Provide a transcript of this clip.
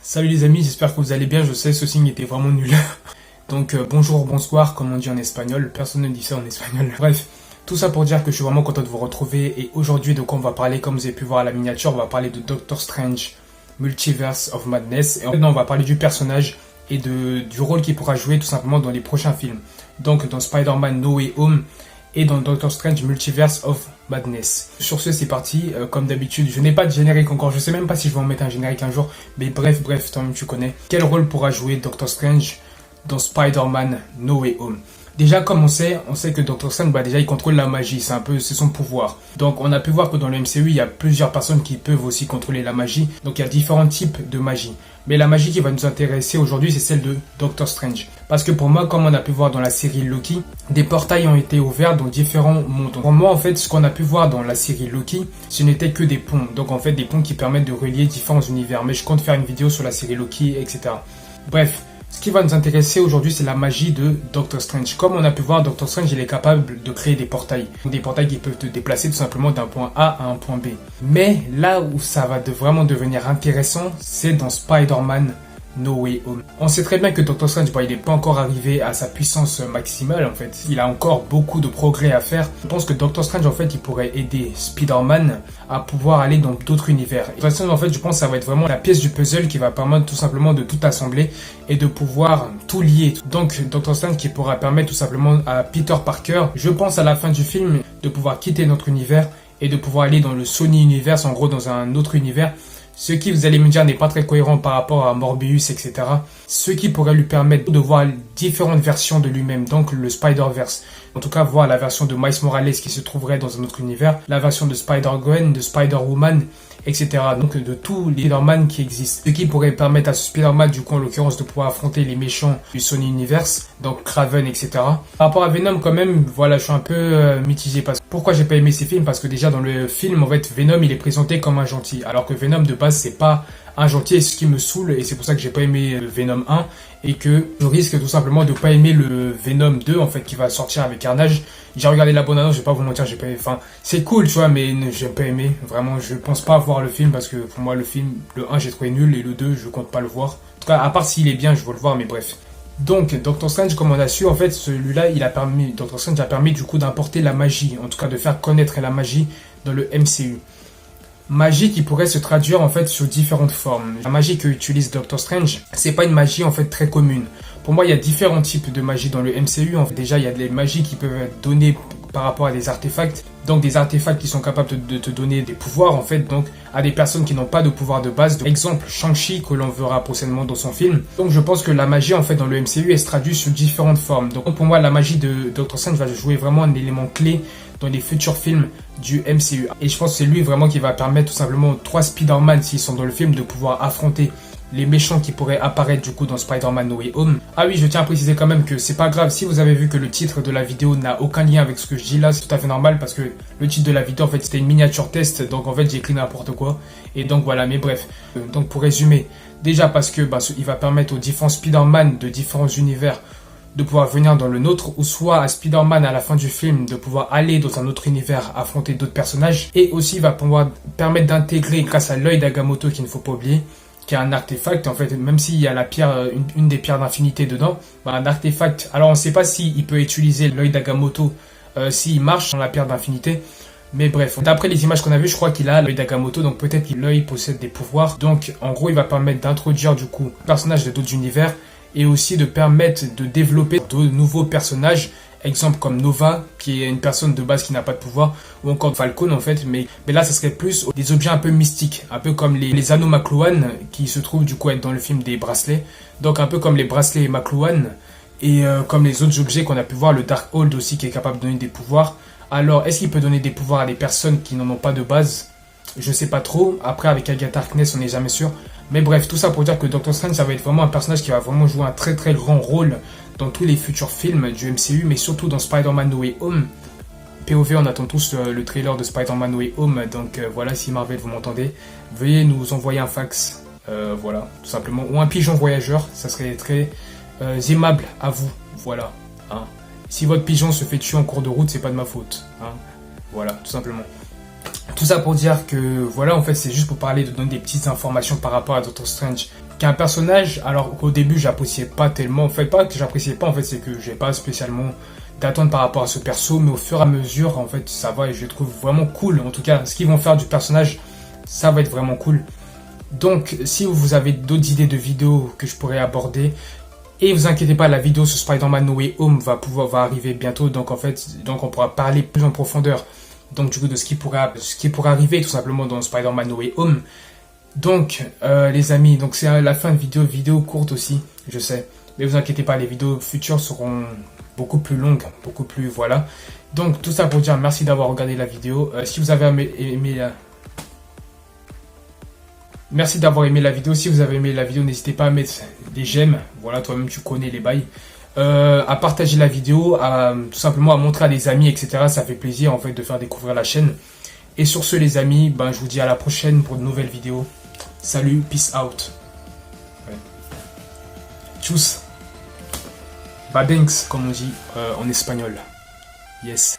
Salut les amis, j'espère que vous allez bien. Je sais, ce signe était vraiment nul. Donc bonjour, bonsoir, comme on dit en espagnol. Personne ne dit ça en espagnol. Bref, tout ça pour dire que je suis vraiment content de vous retrouver. Et aujourd'hui, de quoi on va parler, comme vous avez pu voir à la miniature, on va parler de Doctor Strange, Multiverse of Madness. Et maintenant, on va parler du personnage et du rôle qu'il pourra jouer tout simplement dans les prochains films. Donc dans Spider-Man No Way Home et dans Doctor Strange Multiverse of Madness. Sur ce, c'est parti. Comme d'habitude, je n'ai pas de générique encore. Je sais même pas si je vais en mettre un générique un jour. Mais bref, toi-même tu connais. Quel rôle pourra jouer Doctor Strange dans Spider-Man No Way Home? Déjà, comme on sait que Doctor Strange, déjà, il contrôle la magie. C'est son pouvoir. Donc, on a pu voir que dans le MCU, il y a plusieurs personnes qui peuvent aussi contrôler la magie. Donc, il y a différents types de magie. Mais la magie qui va nous intéresser aujourd'hui, c'est celle de Doctor Strange. Parce que pour moi, comme on a pu voir dans la série Loki, des portails ont été ouverts dans différents mondes. Pour moi, en fait, ce qu'on a pu voir dans la série Loki, ce n'était que des ponts. Donc, en fait, des ponts qui permettent de relier différents univers. Mais je compte faire une vidéo sur la série Loki, etc. Bref. Ce qui va nous intéresser aujourd'hui, c'est la magie de Doctor Strange. Comme on a pu voir, Doctor Strange, il est capable de créer des portails. Des portails qui peuvent te déplacer tout simplement d'un point A à un point B. Mais là où ça va vraiment devenir intéressant, c'est dans Spider-Man No Way Home. On sait très bien que Doctor Strange, il n'est pas encore arrivé à sa puissance maximale en fait. Il a encore beaucoup de progrès à faire. Je pense que Doctor Strange en fait, il pourrait aider Spider-Man à pouvoir aller dans d'autres univers. De toute façon, en fait, je pense que ça va être vraiment la pièce du puzzle qui va permettre tout simplement de tout assembler et de pouvoir tout lier. Donc Doctor Strange qui pourra permettre tout simplement à Peter Parker, je pense à la fin du film, de pouvoir quitter notre univers et de pouvoir aller dans le Sony Universe, en gros dans un autre univers. Ce qui, vous allez me dire, n'est pas très cohérent par rapport à Morbius, etc. Ce qui pourrait lui permettre de voir différentes versions de lui-même, donc le Spider-Verse. En tout cas, voir la version de Miles Morales qui se trouverait dans un autre univers, la version de Spider-Gwen, de Spider-Woman, etc. Donc de tous les Spider-Man qui existent. Ce qui pourrait permettre à ce Spider-Man, du coup en l'occurrence, de pouvoir affronter les méchants du Sony Universe, donc Kraven, etc. Par rapport à Venom, quand même, voilà, je suis un peu mitigé. Pourquoi j'ai pas aimé ces films? Parce que déjà dans le film, en fait, Venom, il est présenté comme un gentil. Alors que Venom, de base, c'est pas un gentil, et ce qui me saoule, et c'est pour ça que j'ai pas aimé le Venom 1, et que je risque tout simplement de pas aimer le Venom 2, en fait, qui va sortir avec Carnage. J'ai regardé la bande-annonce, je vais pas vous mentir, j'ai pas aimé. Enfin, c'est cool, tu vois, mais j'ai pas aimé. Vraiment, je pense pas voir le film, parce que pour moi, le film, le 1, j'ai trouvé nul, et le 2, je compte pas le voir. En tout cas, à part s'il est bien, je veux le voir, mais bref. Donc, Doctor Strange, comme on a su, en fait, celui-là, Doctor Strange a permis, du coup, d'importer la magie. En tout cas, de faire connaître la magie dans le MCU. Magie qui pourrait se traduire en fait sur différentes formes. La magie que utilise Doctor Strange, c'est pas une magie en fait très commune. Pour moi, il y a différents types de magie dans le MCU. En fait, déjà, il y a des magies qui peuvent être données par rapport à des artefacts. Donc des artefacts qui sont capables de te donner des pouvoirs en fait, donc à des personnes qui n'ont pas de pouvoir de base. Exemple, Shang-Chi que l'on verra prochainement dans son film. Donc je pense que la magie en fait dans le MCU, elle se traduit sous différentes formes. Donc pour moi, la magie de Doctor Strange va jouer vraiment un élément clé dans les futurs films du MCU. Et je pense que c'est lui vraiment qui va permettre tout simplement aux 3 Spider-Man, s'ils sont dans le film, de pouvoir affronter les méchants qui pourraient apparaître du coup dans Spider-Man No Way Home. Ah oui, je tiens à préciser quand même que c'est pas grave si vous avez vu que le titre de la vidéo n'a aucun lien avec ce que je dis là, c'est tout à fait normal parce que le titre de la vidéo en fait c'était une miniature test, donc en fait j'ai écrit n'importe quoi. Et donc voilà, mais bref. Donc pour résumer, déjà parce que il va permettre aux différents Spider-Man de différents univers de pouvoir venir dans le nôtre, ou soit à Spider-Man à la fin du film de pouvoir aller dans un autre univers affronter d'autres personnages, et aussi va pouvoir permettre d'intégrer grâce à l'œil d'Agamotto qu'il ne faut pas oublier, qui est un artefact en fait, même s'il y a la pierre, une des pierres d'infinité dedans, un artefact. Alors on ne sait pas s'il peut utiliser l'œil d'Agamotto s'il marche dans la pierre d'infinité. Mais bref, d'après les images qu'on a vues, je crois qu'il a l'œil d'Agamotto, donc peut-être que l'œil possède des pouvoirs. Donc en gros, il va permettre d'introduire du coup personnages de d'autres univers, et aussi de permettre de développer de nouveaux personnages, exemple comme Nova, qui est une personne de base qui n'a pas de pouvoir, ou encore Falcon en fait, mais là ça serait plus des objets un peu mystiques, un peu comme les anneaux McLuhan, qui se trouvent du coup être dans le film des bracelets, donc un peu comme les bracelets McLuhan, et comme les autres objets qu'on a pu voir, le Darkhold aussi qui est capable de donner des pouvoirs. Alors est-ce qu'il peut donner des pouvoirs à des personnes qui n'en ont pas de base? Je sais pas trop, après avec Agatha Harkness on n'est jamais sûr. Mais bref, tout ça pour dire que Doctor Strange, ça va être vraiment un personnage qui va vraiment jouer un très très grand rôle dans tous les futurs films du MCU, mais surtout dans Spider-Man No Way Home. POV, on attend tous le trailer de Spider-Man No Way Home, donc voilà, si Marvel vous m'entendez, veuillez nous envoyer un fax, voilà, tout simplement, ou un pigeon voyageur, ça serait très aimable à vous, voilà. Hein. Si votre pigeon se fait tuer en cours de route, c'est pas de ma faute, hein. Voilà, tout simplement. Tout ça pour dire que, voilà, en fait, c'est juste pour parler, de donner des petites informations par rapport à Doctor Strange qu'un personnage, alors qu'au début j'appréciais pas tellement, en fait pas que j'appréciais pas, en fait c'est que j'ai pas spécialement d'attente par rapport à ce perso, mais au fur et à mesure en fait ça va et je le trouve vraiment cool. En tout cas ce qu'ils vont faire du personnage, ça va être vraiment cool. Donc si vous avez d'autres idées de vidéos que je pourrais aborder, et vous inquiétez pas, la vidéo sur Spider-Man No Way Home va arriver bientôt, donc en fait donc on pourra parler plus en profondeur donc du coup de ce qui pourrait arriver tout simplement dans Spider-Man No Way Home. Donc, les amis, donc c'est la fin de vidéo courte aussi, je sais. Mais vous inquiétez pas, les vidéos futures seront beaucoup plus longues, beaucoup plus, voilà. Donc, tout ça pour dire merci d'avoir regardé la vidéo. Si vous avez Merci d'avoir aimé la vidéo. Si vous avez aimé la vidéo, n'hésitez pas à mettre des j'aime. Voilà, toi-même, tu connais les bails. À partager la vidéo, tout simplement à montrer à des amis, etc. Ça fait plaisir, en fait, de faire découvrir la chaîne. Et sur ce, les amis, ben, je vous dis à la prochaine pour de nouvelles vidéos. Salut, peace out. Ouais. Tchuss. Babenks, comme on dit en espagnol. Yes.